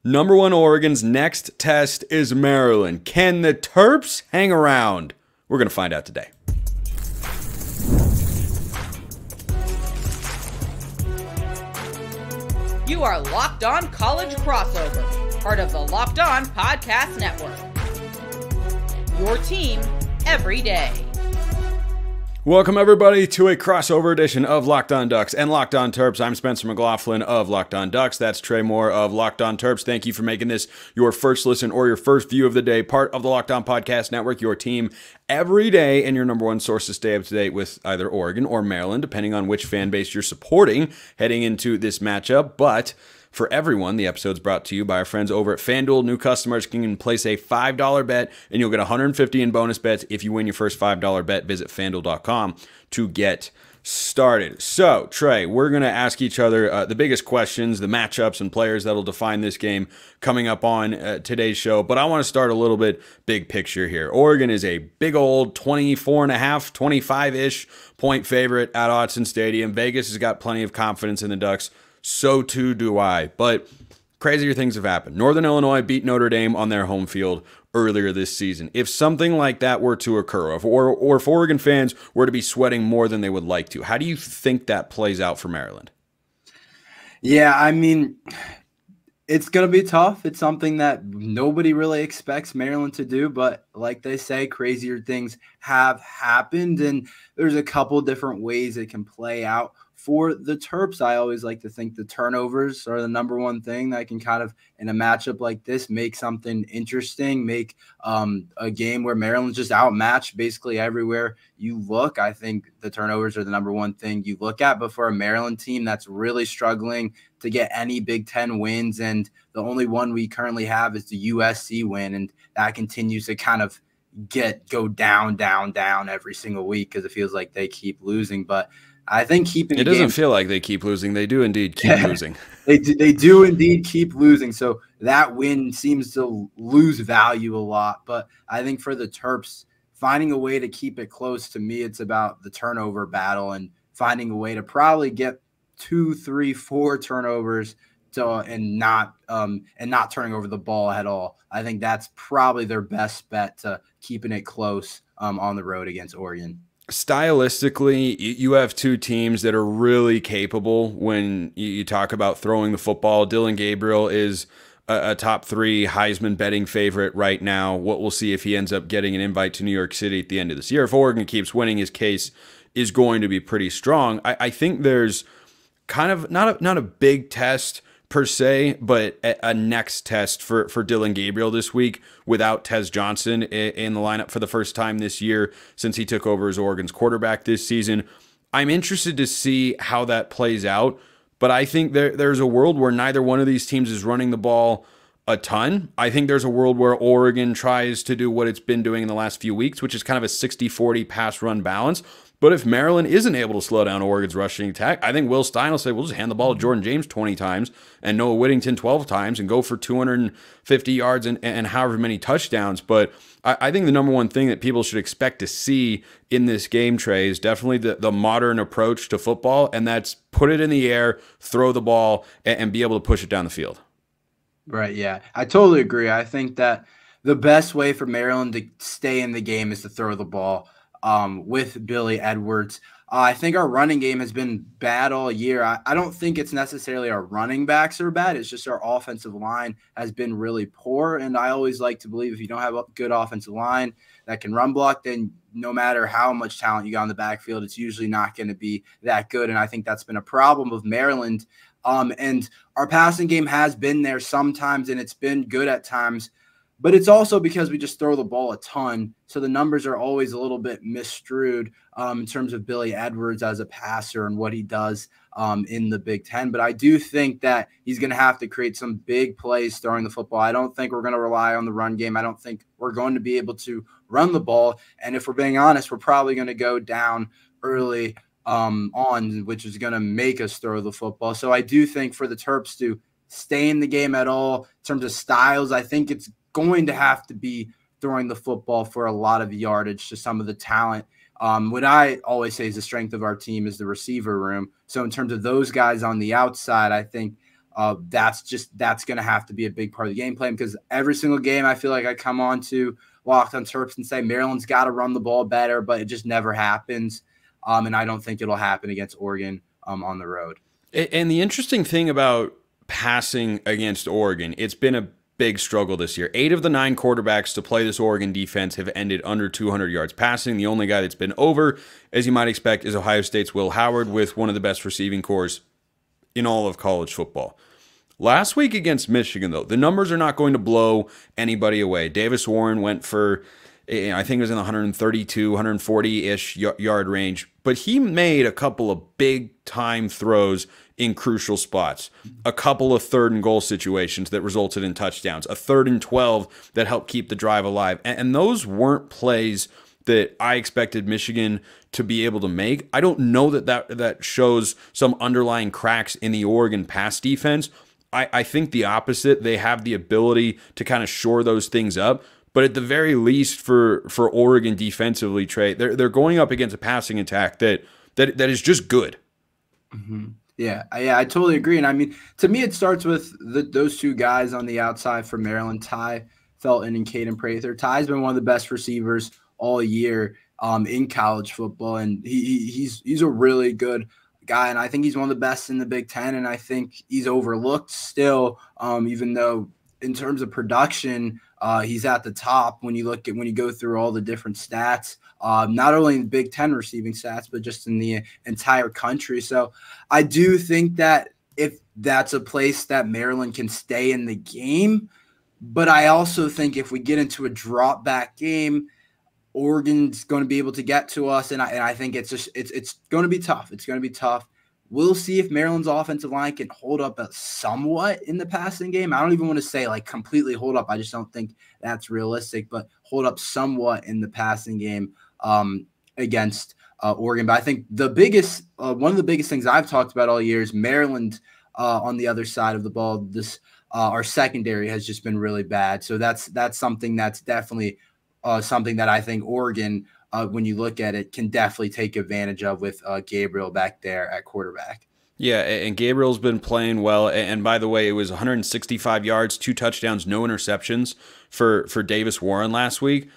Number one Oregon's next test is Maryland. Can the Terps hang around? We're going to find out today. You are Locked On College Crossover, part of the Locked On Podcast Network. Your team every day. Welcome, everybody, to a crossover edition of Locked On Ducks and Locked On Terps. I'm Spencer McLaughlin of Locked On Ducks. That's Tre Moore of Locked On Terps. Thank you for making this your first listen or your first view of the day, part of the Locked On Podcast Network, your team every day, and your number one source to stay up to date with either Oregon or Maryland, depending on which fan base you're supporting heading into this matchup. But for everyone, the episode's brought to you by our friends over at FanDuel. New customers can place a $5 bet, and you'll get $150 in bonus bets if you win your first $5 bet. Visit FanDuel.com to get started. So, Tre, we're going to ask each other the biggest questions, the matchups and players that'll define this game coming up on today's show. But I want to start a little bit big picture here. Oregon is a big old 24.5, 25-ish point favorite at Autzen Stadium. Vegas has got plenty of confidence in the Ducks. So too do I. But crazier things have happened. Northern Illinois beat Notre Dame on their home field earlier this season. If something like that were to occur, or if Oregon fans were to be sweating more than they would like to, how do you think that plays out for Maryland? Yeah, I mean, it's going to be tough. It's something that nobody really expects Maryland to do, but like they say, crazier things have happened, and there's a couple different ways it can play out. For the Terps, I always like to think the turnovers are the number one thing that can kind of, in a matchup like this, make something interesting, make a game where Maryland's just outmatched basically everywhere you look. I think the turnovers are the number one thing you look at. But for a Maryland team that's really struggling to get any Big Ten wins, and the only one we currently have is the USC win, and that continues to kind of go down every single week because it feels like they keep losing. But I think keeping it doesn't feel like they keep losing. They do indeed keep losing. They do indeed keep losing. So that win seems to lose value a lot. But I think for the Terps, finding a way to keep it close, to me, it's about the turnover battle and finding a way to probably get 2, 3, 4 turnovers and not turning over the ball at all. I think that's probably their best bet to keeping it close on the road against Oregon. Stylistically, you have two teams that are really capable when you talk about throwing the football. Dillon Gabriel is a top 3 Heisman betting favorite right now. We'll see if he ends up getting an invite to New York City at the end of this year. If Oregon keeps winning, his case is going to be pretty strong. I think there's kind of not a big test per se, but a next test for Dillon Gabriel this week without Tez Johnson in the lineup for the first time this year since he took over as Oregon's quarterback this season. I'm interested to see how that plays out, but I think there's a world where neither one of these teams is running the ball a ton. I think there's a world where Oregon tries to do what it's been doing in the last few weeks, which is kind of a 60-40 pass-run balance. But if Maryland isn't able to slow down Oregon's rushing attack, I think Will Stein will say, we'll just hand the ball to Jordan James 20 times and Noah Whittington 12 times and go for 250 yards and however many touchdowns. But I think the number one thing that people should expect to see in this game, Tre, is definitely the modern approach to football, and that's put it in the air, throw the ball, and be able to push it down the field. Right, yeah. I totally agree. I think that the best way for Maryland to stay in the game is to throw the ball. With Billy Edwards. I think our running game has been bad all year. I don't think it's necessarily our running backs are bad. It's just our offensive line has been really poor. And I always like to believe if you don't have a good offensive line that can run block, then no matter how much talent you got in the backfield, it's usually not going to be that good. And I think that's been a problem of Maryland. And our passing game has been there sometimes, and it's been good at times. But it's also because we just throw the ball a ton. So the numbers are always a little bit misstrued in terms of Billy Edwards as a passer and what he does in the Big Ten. But I do think that he's going to have to create some big plays throwing the football. I don't think we're going to rely on the run game. I don't think we're going to be able to run the ball. And if we're being honest, we're probably going to go down early on, which is going to make us throw the football. So I do think for the Terps to stay in the game at all, in terms of styles, I think it's going to have to be throwing the football for a lot of yardage to some of the talent. What I always say is the strength of our team is the receiver room. So in terms of those guys on the outside, I think that's going to have to be a big part of the game plan, because every single game I feel like I come on to Locked On Terps and say Maryland's got to run the ball better, but it just never happens. And I don't think it'll happen against Oregon on the road. And the interesting thing about passing against Oregon, it's been a big struggle this year. 8 of the 9 quarterbacks to play this Oregon defense have ended under 200 yards passing. The only guy that's been over, as you might expect, is Ohio State's Will Howard, with one of the best receiving corps in all of college football. Last week against Michigan, though, the numbers are not going to blow anybody away. Davis Warren went for, I think it was in the 132, 140-ish yard range, but he made a couple of big-time throws in crucial spots, a couple of 3rd and goal situations that resulted in touchdowns, a 3rd and 12 that helped keep the drive alive. And those weren't plays that I expected Michigan to be able to make. I don't know that shows some underlying cracks in the Oregon pass defense. I think the opposite. They have the ability to kind of shore those things up. But at the very least, for Oregon defensively, Tre, they're going up against a passing attack that is just good. Mm-hmm. Yeah, I totally agree. And I mean, to me, it starts with those 2 guys on the outside for Maryland, Ty Felton and Caden Prather. Ty's been one of the best receivers all year in college football, and he's a really good guy, and I think he's one of the best in the Big Ten, and I think he's overlooked still, even though in terms of production, he's at the top when you go through all the different stats, not only in the Big Ten receiving stats, but just in the entire country. So I do think that if that's a place that Maryland can stay in the game, but I also think if we get into a drop back game, Oregon's going to be able to get to us, and I think it's going to be tough. It's going to be tough. We'll see if Maryland's offensive line can hold up somewhat in the passing game. I don't even want to say like completely hold up. I just don't think that's realistic, but hold up somewhat in the passing game against Oregon. But I think the biggest one of the biggest things I've talked about all year is Maryland on the other side of the ball. Our secondary has just been really bad. So that's something that's definitely something that I think Oregon, when you look at it, can definitely take advantage of with Gabriel back there at quarterback. Yeah, and Gabriel's been playing well. And by the way, it was 165 yards, 2 touchdowns, no interceptions for Davis Warren last week.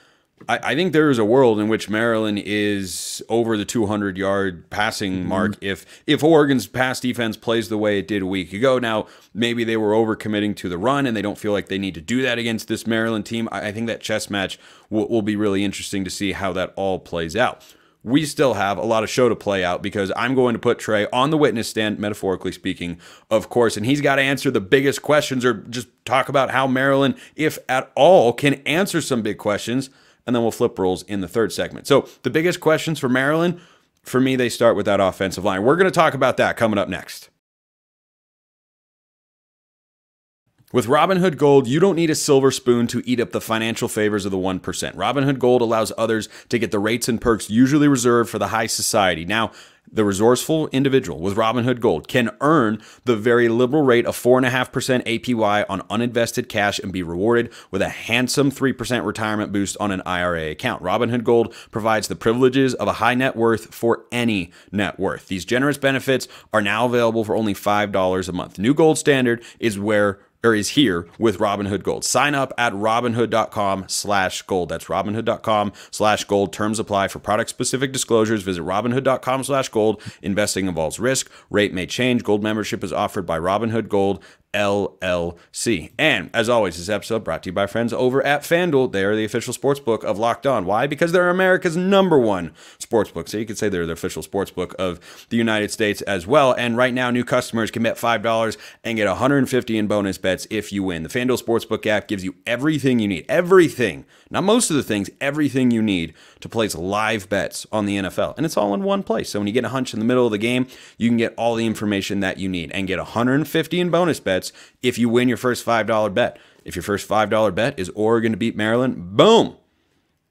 I think there is a world in which Maryland is over the 200-yard passing mark if Oregon's pass defense plays the way it did a week ago. Now, maybe they were overcommitting to the run, and they don't feel like they need to do that against this Maryland team. I think that chess match will be really interesting to see how that all plays out. We still have a lot of show to play out because I'm going to put Tre on the witness stand, metaphorically speaking, of course, and he's got to answer the biggest questions or just talk about how Maryland, if at all, can answer some big questions. And then we'll flip roles in the 3rd segment. So the biggest questions for Maryland, for me, they start with that offensive line. We're going to talk about that coming up next. With Robinhood Gold, you don't need a silver spoon to eat up the financial favors of the 1%. Robinhood Gold allows others to get the rates and perks usually reserved for the high society. Now, the resourceful individual with Robinhood Gold can earn the very liberal rate of 4.5% APY on uninvested cash and be rewarded with a handsome 3% retirement boost on an IRA account. Robinhood Gold provides the privileges of a high net worth for any net worth. These generous benefits are now available for only $5 a month. New Gold Standard is here with Robinhood Gold. Sign up at Robinhood.com/gold. That's Robinhood.com/gold. Terms apply. For product-specific disclosures, visit Robinhood.com/gold. Investing involves risk. Rate may change. Gold membership is offered by Robinhood Gold LLC. And as always, this episode brought to you by friends over at FanDuel. They are the official sportsbook of Locked On. Why? Because they're America's #1 sportsbook. So you could say they're the official sportsbook of the United States as well. And right now, new customers can bet $5 and get $150 in bonus bets if you win. The FanDuel Sportsbook app gives you everything you need. Everything. Not most of the things, everything you need to place live bets on the NFL. And it's all in one place. So when you get a hunch in the middle of the game, you can get all the information that you need and get $150 in bonus bets if you win your first $5 bet. If your first $5 bet is Oregon to beat Maryland, boom!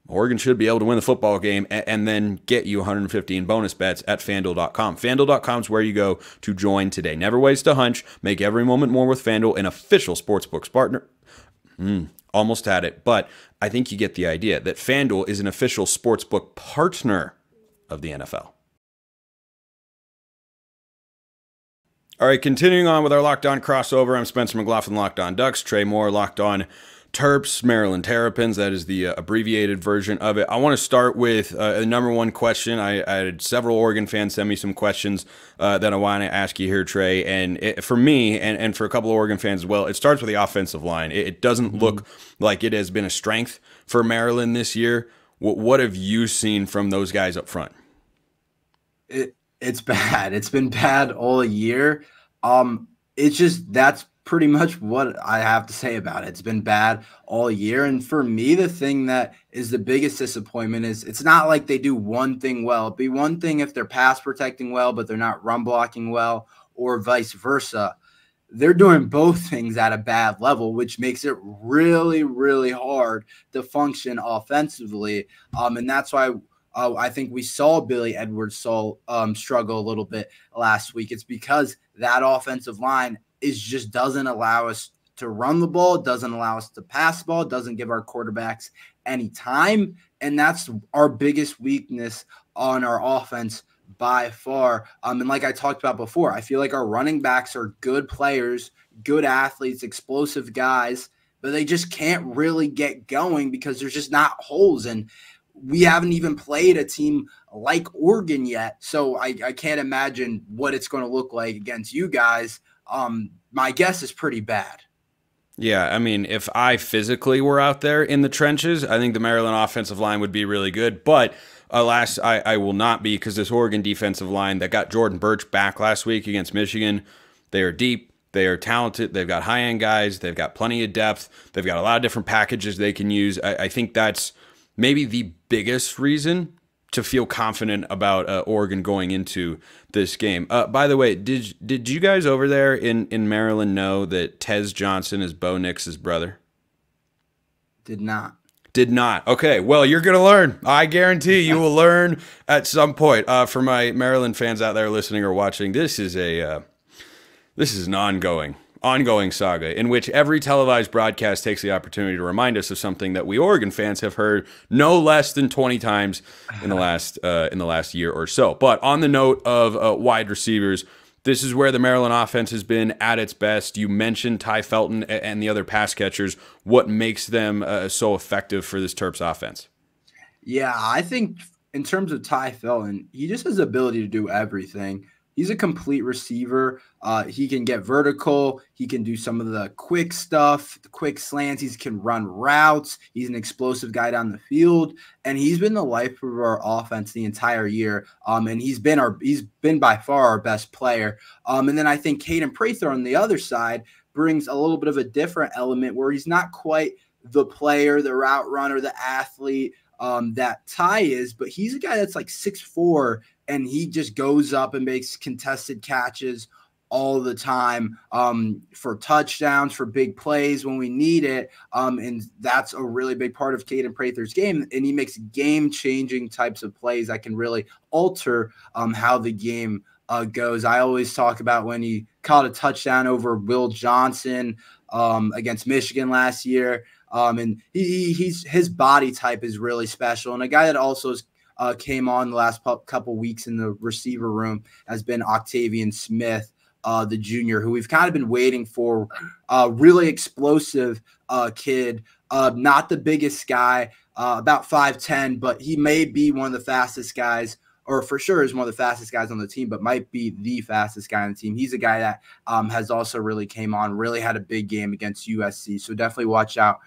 Oregon should be able to win the football game and then get you $150 in bonus bets at FanDuel.com. FanDuel.com is where you go to join today. Never waste a hunch. Make every moment more with FanDuel, an official sportsbooks partner. Almost had it, but I think you get the idea that FanDuel is an official sportsbook partner of the NFL. All right, continuing on with our Locked On crossover, I'm Spencer McLaughlin, Locked On Ducks, Tre Moore, Locked On Terps, Maryland Terrapins. That is the abbreviated version of it. I want to start with the number one question. I had several Oregon fans send me some questions that I want to ask you here, Tre. And for me, and for a couple of Oregon fans as well, it starts with the offensive line. It doesn't look like it has been a strength for Maryland this year. What have you seen from those guys up front? It's bad. It's been bad all year. It's just that's pretty much what I have to say about it. It's been bad all year. And for me, the thing that is the biggest disappointment is it's not like they do one thing well. It'd be one thing if they're pass protecting well, but they're not run blocking well, or vice versa. They're doing both things at a bad level, which makes it really, really hard to function offensively. And that's why I think we saw Billy Edwards struggle a little bit last week. It's because that offensive line just doesn't allow us to run the ball, doesn't allow us to pass the ball, doesn't give our quarterbacks any time. And that's our biggest weakness on our offense by far. And like I talked about before, I feel like our running backs are good players, good athletes, explosive guys, but they just can't really get going because there's just not holes. And we haven't even played a team like Oregon yet, so I can't imagine what it's going to look like against you guys. My guess is pretty bad. Yeah, I mean, if I physically were out there in the trenches, I think the Maryland offensive line would be really good. But alas, I will not be, because this Oregon defensive line that got Jordan Birch back last week against Michigan, they are deep. They are talented. They've got high-end guys. They've got plenty of depth. They've got a lot of different packages they can use. I think that's maybe the biggest reason to feel confident about Oregon going into this game. By the way, did you guys over there in Maryland know that Tez Johnson is Bo Nix's brother? Did not. Did not. Okay, well, you're going to learn. I guarantee you will learn at some point. For my Maryland fans out there listening or watching, this is an ongoing saga in which every televised broadcast takes the opportunity to remind us of something that we Oregon fans have heard no less than 20 times in the last year or so. But on the note of wide receivers, this is where the Maryland offense has been at its best. You mentioned Ty Felton and the other pass catchers. What makes them so effective for this Terps offense? Yeah, I think in terms of Ty Felton, he just has the ability to do everything. He's a complete receiver. He can get vertical. He can do some of the quick stuff, the quick slants. He can run routes. He's an explosive guy down the field, and he's been the life of our offense the entire year. And he's been by far our best player. And then I think Caden Prather on the other side brings a little bit of a different element where he's not quite the player, the route runner, the athlete that Ty is, but he's a guy that's like 6'4", and he just goes up and makes contested catches all the time for touchdowns, for big plays when we need it. And that's a really big part of Caden Prather's game. And he makes game-changing types of plays that can really alter how the game goes. I always talk about when he caught a touchdown over Will Johnson against Michigan last year. And his body type is really special. And a guy that also came on the last couple weeks in the receiver room has been Octavian Smith, the junior, who we've kind of been waiting for. Really explosive kid, not the biggest guy, about 5'10", but he may be one of the fastest guys, or for sure is one of the fastest guys on the team, but might be the fastest guy on the team. He's a guy that has also really came on, really had a big game against USC. So definitely watch out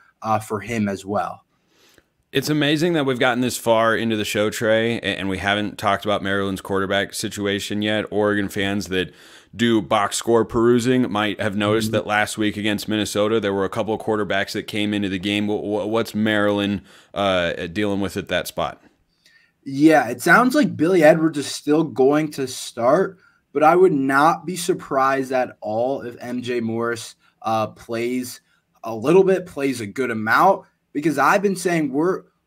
for him as well. It's amazing that we've gotten this far into the show, Tre, and we haven't talked about Maryland's quarterback situation yet. Oregon fans that do box score perusing might have noticed that last week against Minnesota, there were a couple of quarterbacks that came into the game. What's Maryland dealing with at that spot? Yeah, it sounds like Billy Edwards is still going to start, but I would not be surprised at all if MJ Morris plays a little bit, plays a good amount, because I've been saying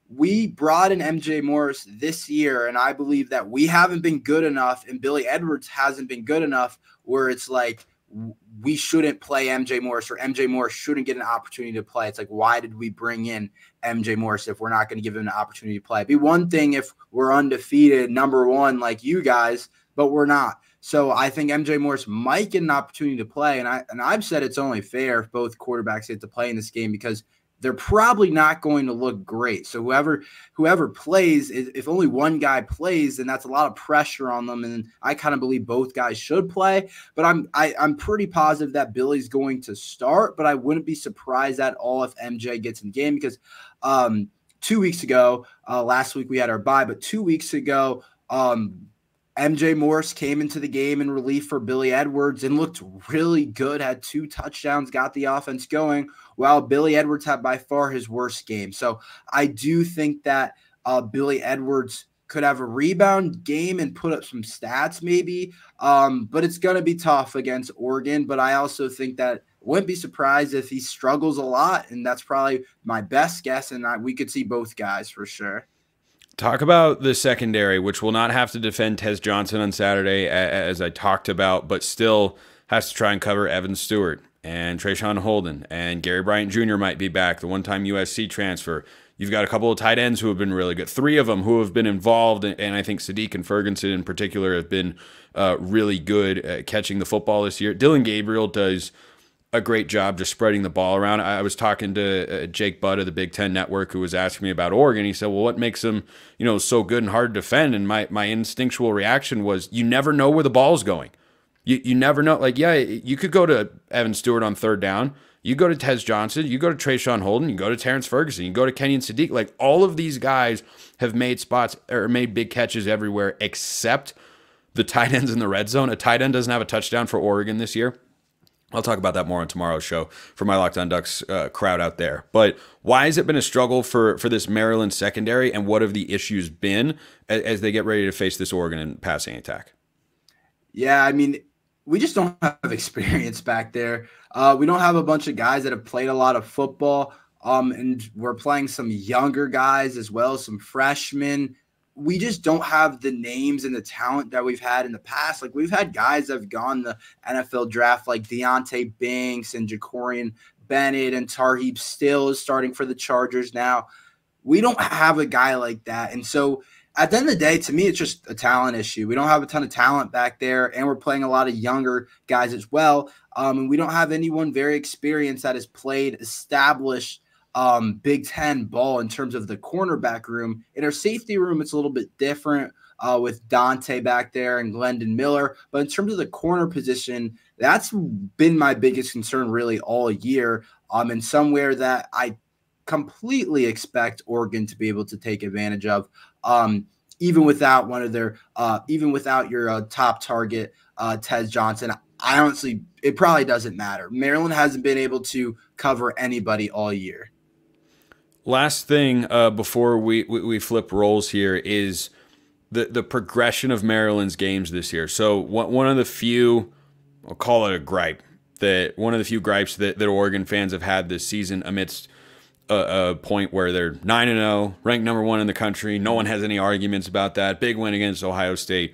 we brought in MJ Morris this year, and I believe that we haven't been good enough, and Billy Edwards hasn't been good enough, where it's like we shouldn't play MJ Morris, or MJ Morris shouldn't get an opportunity to play. It's like, why did we bring in MJ Morris if we're not going to give him an opportunity to play? It'd be one thing if we're undefeated, number one, like you guys, but we're not. So I think MJ Morris might get an opportunity to play, and I've said it's only fair if both quarterbacks get to play in this game because they're probably not going to look great. So whoever plays, if only one guy plays, then that's a lot of pressure on them. And I kind of believe both guys should play. But I'm pretty positive that Billy's going to start. But I wouldn't be surprised at all if MJ gets in the game because 2 weeks ago, last week we had our bye, but 2 weeks ago, MJ Morris came into the game in relief for Billy Edwards and looked really good, had 2 touchdowns, got the offense going, while Billy Edwards had by far his worst game. So I do think that Billy Edwards could have a rebound game and put up some stats maybe, but it's going to be tough against Oregon. But I also think that wouldn't be surprised if he struggles a lot, and that's probably my best guess, and we could see both guys for sure. Talk about the secondary, which will not have to defend Tez Johnson on Saturday, as I talked about, but still has to try and cover Evan Stewart and Trayshawn Holden, and Gary Bryant Jr. might be back, the one-time USC transfer. You've got a couple of tight ends who have been really good, 3 of them who have been involved, and I think Sadiq and Ferguson in particular have been really good at catching the football this year. Dillon Gabriel does a great job just spreading the ball around. I was talking to Jake Budd of the Big Ten Network, who was asking me about Oregon. He said, well, what makes them, so good and hard to defend? And my instinctual reaction was, you never know where the ball's going. You never know. Like, yeah, you could go to Evan Stewart on 3rd down. You go to Tez Johnson. You go to Trayshawn Holden. You go to Terrence Ferguson. You go to Kenyon Sadiq. Like, all of these guys have made spots or made big catches everywhere except the tight ends in the red zone. A tight end doesn't have a touchdown for Oregon this year. I'll talk about that more on tomorrow's show for my Locked On Ducks crowd out there. But why has it been a struggle for this Maryland secondary, and what have the issues been as they get ready to face this Oregon passing attack? Yeah, I mean, we just don't have experience back there. We don't have a bunch of guys that have played a lot of football, and we're playing some younger guys as well, some freshmen. We just don't have the names and the talent that we've had in the past. Like, we've had guys that have gone the NFL draft, like Deonte Banks and Jacorian Bennett, and Tarheeb Still is starting for the Chargers now. We don't have a guy like that. And so at the end of the day, to me, it's just a talent issue. We don't have a ton of talent back there, and we're playing a lot of younger guys as well. And we don't have anyone very experienced that has played established Big Ten ball in terms of the cornerback room. In our safety room, it's a little bit different with Dante back there and Glendon Miller. But in terms of the corner position, that's been my biggest concern really all year, and somewhere that I completely expect Oregon to be able to take advantage of, even without one of their, even without your top target, Tez Johnson. I honestly, it probably doesn't matter. Maryland hasn't been able to cover anybody all year. Last thing before we flip roles here is the progression of Maryland's games this year. So one of the few, I'll call it a gripe, one of the few gripes that Oregon fans have had this season amidst a point where they're 9-0, ranked number 1 in the country. No one has any arguments about that. Big win against Ohio State.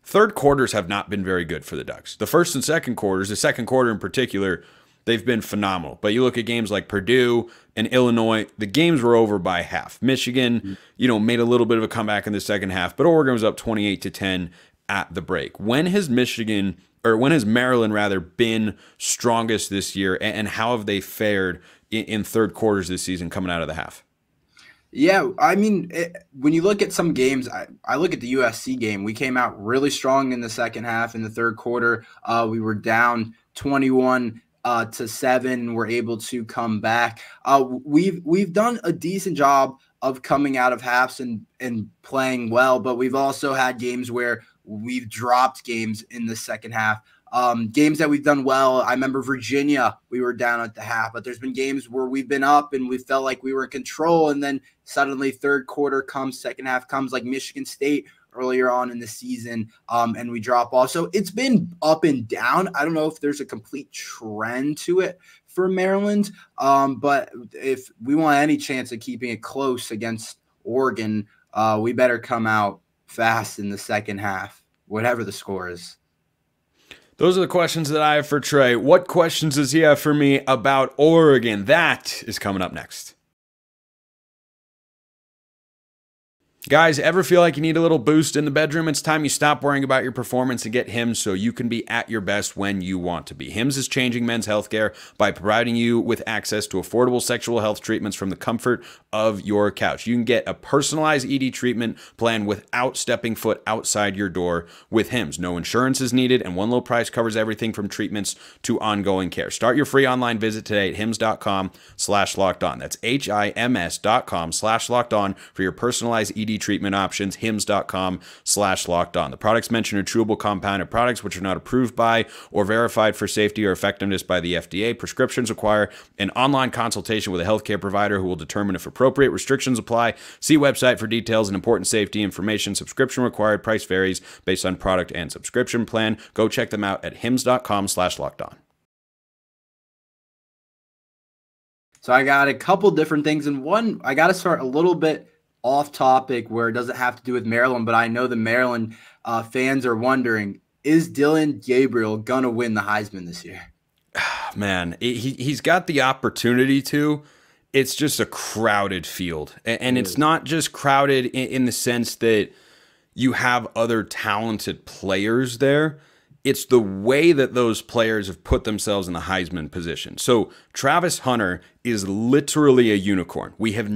Third quarters have not been very good for the Ducks. The first and second quarters, the second quarter in particular, they've been phenomenal. But you look at games like Purdue and Illinois, the games were over by half. Michigan, made a little bit of a comeback in the second half, but Oregon was up 28-10 at the break. When has Maryland rather been strongest this year, and how have they fared in third quarters this season coming out of the half? Yeah, I mean, when you look at some games, I look at the USC game. We came out really strong in the second half. In the third quarter, we were down 21-7. We're able to come back. We've done a decent job of coming out of halves and playing well, but we've also had games where we've dropped games in the second half. Games that we've done well, I remember Virginia, we were down at the half, but there's been games where we've been up and we felt like we were in control, and then suddenly third quarter comes, second half comes, like Michigan State earlier on in the season, and we drop off. So it's been up and down. I don't know if there's a complete trend to it for Maryland, but if we want any chance of keeping it close against Oregon, we better come out fast in the second half, whatever the score is. Those are the questions that I have for Tre. What questions does he have for me about Oregon? That is coming up next. Guys, ever feel like you need a little boost in the bedroom? It's time you stop worrying about your performance and get Hims so you can be at your best when you want to be. Hims is changing men's healthcare by providing you with access to affordable sexual health treatments from the comfort of your couch. You can get a personalized ED treatment plan without stepping foot outside your door with Hims. No insurance is needed, and one low price covers everything from treatments to ongoing care. Start your free online visit today at hims.com/lockedon. That's HIMS.com/lockedon for your personalized ED treatment options. hims.com/lockedon. The products mentioned are chewable compounded products which are not approved by or verified for safety or effectiveness by the FDA. Prescriptions require an online consultation with a healthcare provider who will determine if appropriate. Restrictions apply. See website for details and important safety information. Subscription required. Price varies based on product and subscription plan. Go check them out at hims.com/lockedon. So I got a couple different things, and one, I got to start a little bit off topic where it doesn't have to do with Maryland, but I know the Maryland fans are wondering, is Dillon Gabriel going to win the Heisman this year? Man, he's got the opportunity to. It's just a crowded field. And it's not just crowded in the sense that you have other talented players there. It's the way that those players have put themselves in the Heisman position. So Travis Hunter is literally a unicorn. We have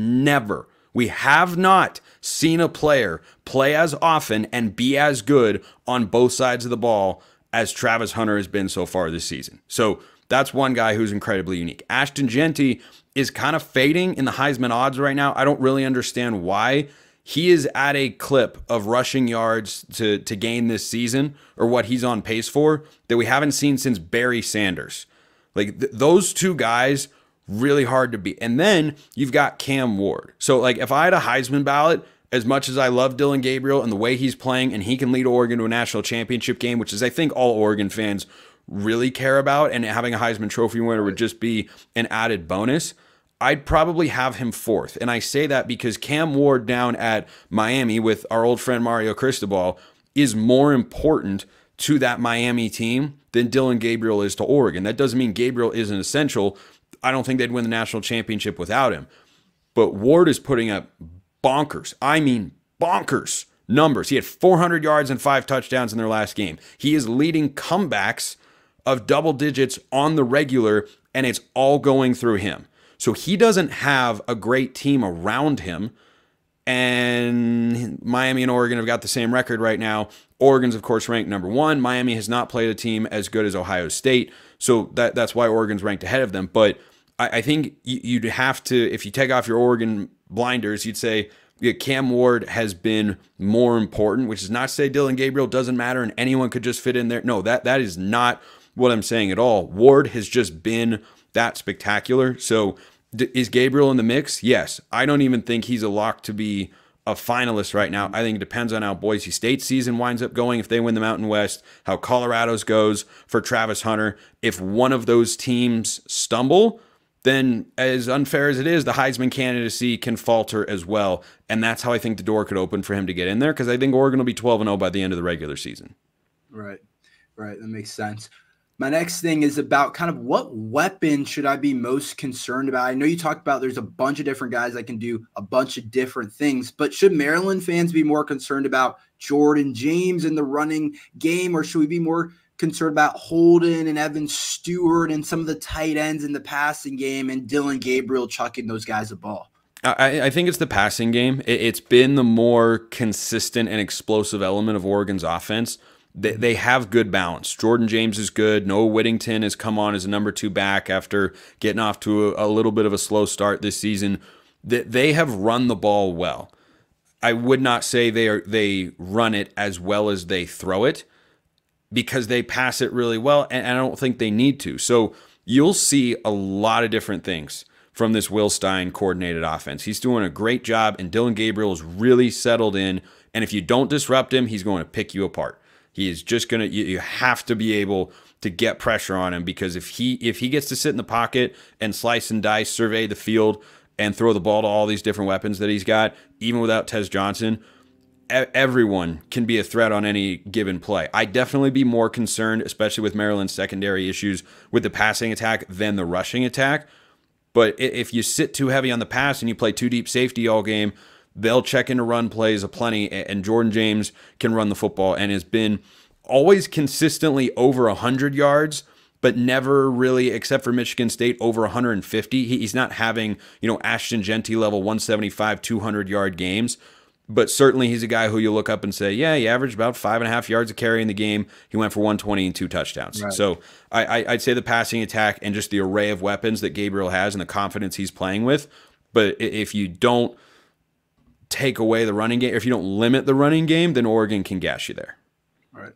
not seen a player play as often and be as good on both sides of the ball as Travis Hunter has been so far this season. So that's one guy who's incredibly unique. Ashton Jeanty is kind of fading in the Heisman odds right now. I don't really understand why. He is at a clip of rushing yards to gain this season, or what he's on pace for, that we haven't seen since Barry Sanders. Like those two guys, really hard to beat. And then you've got Cam Ward. So like if I had a Heisman ballot, as much as I love Dillon Gabriel and the way he's playing, and he can lead Oregon to a national championship game, which is I think all Oregon fans really care about, and having a Heisman Trophy winner would just be an added bonus, I'd probably have him fourth. And I say that because Cam Ward down at Miami with our old friend Mario Cristobal is more important to that Miami team than Dillon Gabriel is to Oregon. That doesn't mean Gabriel isn't essential. I don't think they'd win the national championship without him. But Ward is putting up bonkers numbers. He had 400 yards and 5 touchdowns in their last game. He is leading comebacks of double digits on the regular, and it's all going through him. So he doesn't have a great team around him, and Miami and Oregon have got the same record right now. Oregon's, of course, ranked number 1. Miami has not played a team as good as Ohio State, so that's why Oregon's ranked ahead of them. But I think you'd have to, if you take off your Oregon blinders, you'd say Cam Ward has been more important, which is not to say Dillon Gabriel doesn't matter and anyone could just fit in there. No, that is not what I'm saying at all. Ward has just been that spectacular. So is Gabriel in the mix? Yes. I don't even think he's a lock to be a finalist right now. I think it depends on how Boise State's season winds up going if they win the Mountain West, how Colorado's goes for Travis Hunter. If one of those teams stumble, then as unfair as it is, the Heisman candidacy can falter as well. And that's how I think the door could open for him to get in there, because I think Oregon will be 12-0 by the end of the regular season. Right. That makes sense. My next thing is about kind of what weapon should I be most concerned about? I know you talked about there's a bunch of different guys that can do a bunch of different things, but should Maryland fans be more concerned about Jordan James in the running game, or should we be more concerned about Holden and Evan Stewart and some of the tight ends in the passing game and Dillon Gabriel chucking those guys the ball? I think it's the passing game. It's been the more consistent and explosive element of Oregon's offense. They have good balance. Jordan James is good. Noah Whittington has come on as a number 2 back after getting off to a little bit of a slow start this season. They have run the ball well. I would not say they run it as well as they throw it, because they pass it really well, and I don't think they need to. So you'll see a lot of different things from this Will Stein coordinated offense. He's doing a great job, and Dillon Gabriel is really settled in, and if you don't disrupt him, he's going to pick you apart. He is just going to, you have to be able to get pressure on him, because if he gets to sit in the pocket and slice and dice, survey the field, and throw the ball to all these different weapons that he's got, even without Tez Johnson, everyone can be a threat on any given play. I'd definitely be more concerned, especially with Maryland's secondary issues, with the passing attack than the rushing attack. But if you sit too heavy on the pass and you play too deep safety all game, they'll check into run plays aplenty, and Jordan James can run the football and has been always consistently over 100 yards, but never really, except for Michigan State, over 150. He's not having, Ashton Genty level 175, 200-yard games. But certainly he's a guy who you look up and say, yeah, he averaged about 5.5 yards a carry in the game. He went for 120 and 2 touchdowns. Right. So I'd say the passing attack and just the array of weapons that Gabriel has and the confidence he's playing with. But if you don't take away the running game, if you don't limit the running game, then Oregon can gash you there. Right.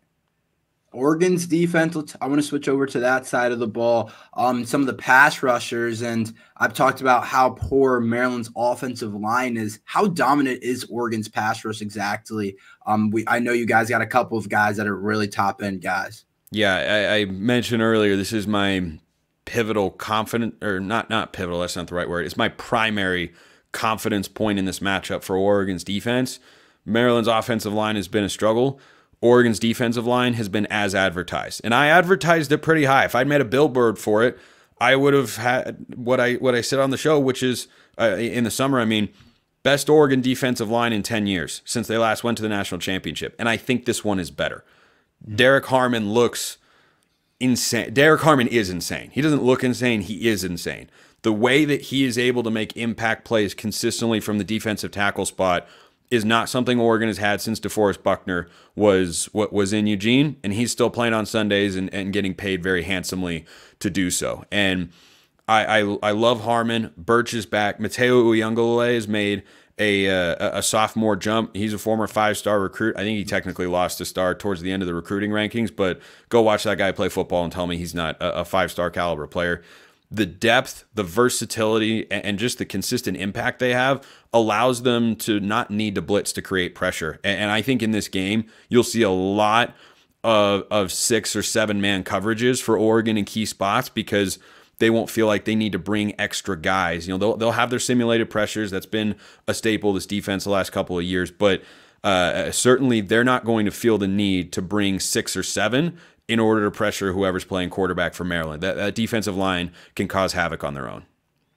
Oregon's defense, I want to switch over to that side of the ball. Some of the pass rushers, and I've talked about how poor Maryland's offensive line is. How dominant is Oregon's pass rush exactly? I know you guys got a couple of guys that are really top-end guys. Yeah, I mentioned earlier, this is my pivotal confident, or not pivotal, that's not the right word. It's my primary confidence point in this matchup for Oregon's defense. Maryland's offensive line has been a struggle. Oregon's defensive line has been as advertised. And I advertised it pretty high. If I'd made a billboard for it, I would have had what I said on the show, which is in the summer, best Oregon defensive line in 10 years since they last went to the national championship. And I think this one is better. Derek Harmon looks insane. Derek Harmon is insane. He doesn't look insane. He is insane. The way that he is able to make impact plays consistently from the defensive tackle spot is not something Oregon has had since DeForest Buckner was in Eugene, and he's still playing on Sundays and getting paid very handsomely to do so. And I love Harmon. Birch is back. Mateo Uyunglele has made a sophomore jump. He's a former 5-star recruit. I think he technically lost a star towards the end of the recruiting rankings, but go watch that guy play football and tell me he's not a 5-star caliber player. The depth, the versatility, and just the consistent impact they have allows them to not need to blitz to create pressure. And I think in this game, you'll see a lot of 6 or 7 man coverages for Oregon in key spots because they won't feel like they need to bring extra guys. They'll have their simulated pressures. That's been a staple of this defense the last couple of years. But certainly they're not going to feel the need to bring 6 or 7 in order to pressure whoever's playing quarterback for Maryland. That defensive line can cause havoc on their own.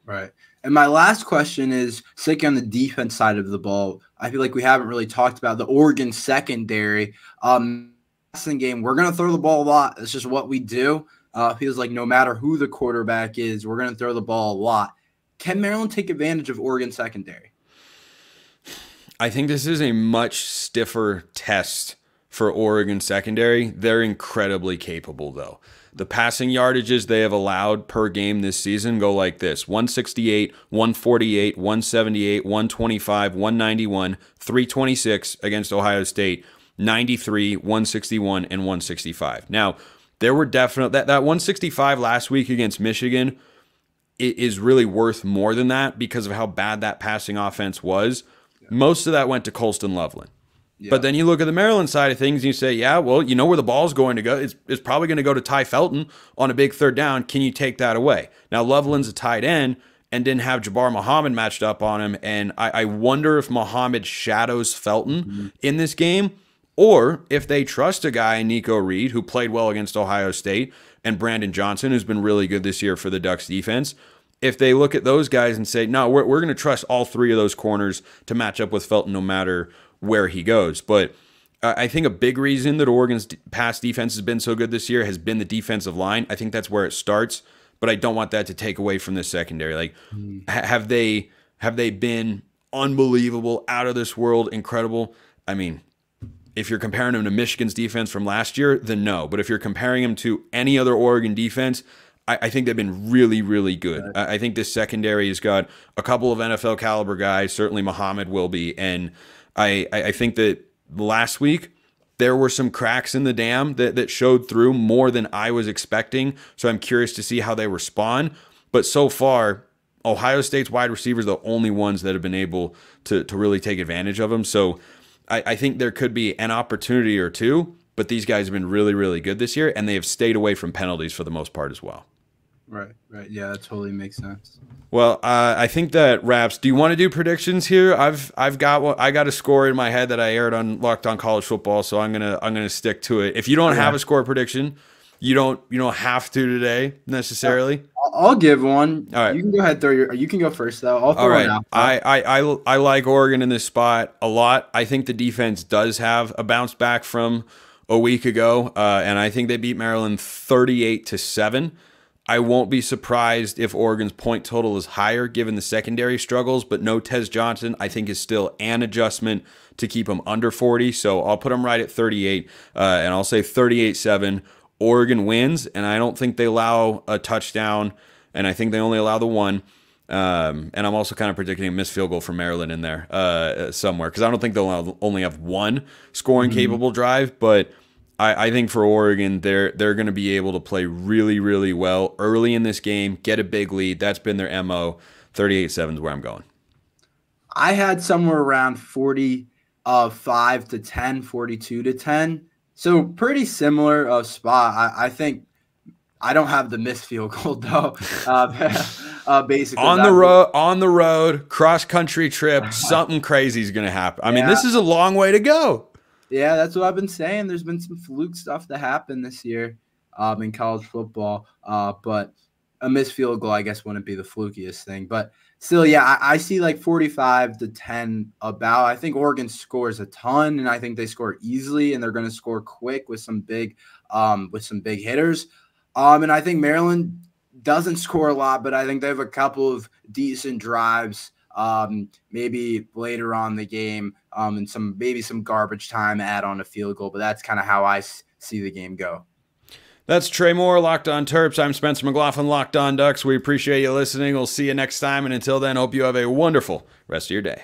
Right. And my last question is, sticking on the defense side of the ball, I feel like we haven't really talked about the Oregon secondary. Passing game, we're going to throw the ball a lot. It's just what we do. Feels like no matter who the quarterback is, we're going to throw the ball a lot. Can Maryland take advantage of Oregon secondary? I think this is a much stiffer test for Oregon secondary. They're incredibly capable, though. The passing yardages they have allowed per game this season go like this: 168, 148, 178, 125, 191, 326 against Ohio State, 93, 161, and 165. Now, there were definitely that 165 last week against Michigan is really worth more than that because of how bad that passing offense was. Most of that went to Colston Loveland. Yeah. But then you look at the Maryland side of things and you say, yeah, well, you know where the ball's going to go. It's probably going to go to Ty Felton on a big third down. Can you take that away? Now, Loveland's a tight end and didn't have Jabbar Muhammad matched up on him. And I wonder if Muhammad shadows Felton in this game, or if they trust a guy, Nico Reed, who played well against Ohio State, and Brandon Johnson, who's been really good this year for the Ducks defense. If they look at those guys and say, no, we're going to trust all 3 of those corners to match up with Felton no matter where he goes. But I think a big reason that Oregon's pass defense has been so good this year has been the defensive line. I think that's where it starts, but I don't want that to take away from this secondary. Like, have they been unbelievable, out of this world, incredible? I mean, if you're comparing them to Michigan's defense from last year, then no. But if you're comparing them to any other Oregon defense, I think they've been really, really good. I think this secondary has got a couple of NFL caliber guys. Certainly Muhammad will be. And I think that last week there were some cracks in the dam that showed through more than I was expecting. So I'm curious to see how they respond. But so far, Ohio State's wide receivers are the only ones that have been able to really take advantage of them. So I think there could be an opportunity or two, but these guys have been really, really good this year, and they have stayed away from penalties for the most part as well. Right. Yeah, that totally makes sense. Well, I think that wraps. Do you want to do predictions here? I got a score in my head that I aired on Locked On College Football, so I'm gonna stick to it. If you don't have a score prediction, you don't have to today necessarily. I'll give one. All right. You can go ahead. You can go first though. I'll throw All right. one out. I like Oregon in this spot a lot. I think the defense does have a bounce back from a week ago, and I think they beat Maryland 38-7. I won't be surprised if Oregon's point total is higher given the secondary struggles, but no Tez Johnson I think is still an adjustment to keep them under 40. So I'll put them right at 38, and I'll say 38-7. Oregon wins, and I don't think they allow a touchdown, and I think they only allow the one. And I'm also kind of predicting a missed field goal from Maryland in there somewhere, because I don't think they'll only have one scoring capable drive, but I think for Oregon, they're going to be able to play really, really well early in this game, get a big lead. That's been their MO. 38-7 is where I'm going. I had somewhere around 45-10, 42-10. So pretty similar spot. I think I don't have the missed field goal though. Basically on the road, cross country trip, something crazy is going to happen. I mean, this is a long way to go. Yeah, that's what I've been saying. There's been some fluke stuff that happened this year in college football, but a missed field goal, I guess, wouldn't be the flukiest thing. But still, yeah, I see like 45-10 about. I think Oregon scores a ton, and I think they score easily, and they're going to score quick with some big hitters. And I think Maryland doesn't score a lot, but I think they have a couple of decent drives. Maybe later on in the game, and maybe some garbage time add on a field goal, but that's kind of how I see the game go. That's Tre Moore, Locked On Terps. I'm Spencer McLaughlin, Locked On Ducks. We appreciate you listening. We'll see you next time, and until then, hope you have a wonderful rest of your day.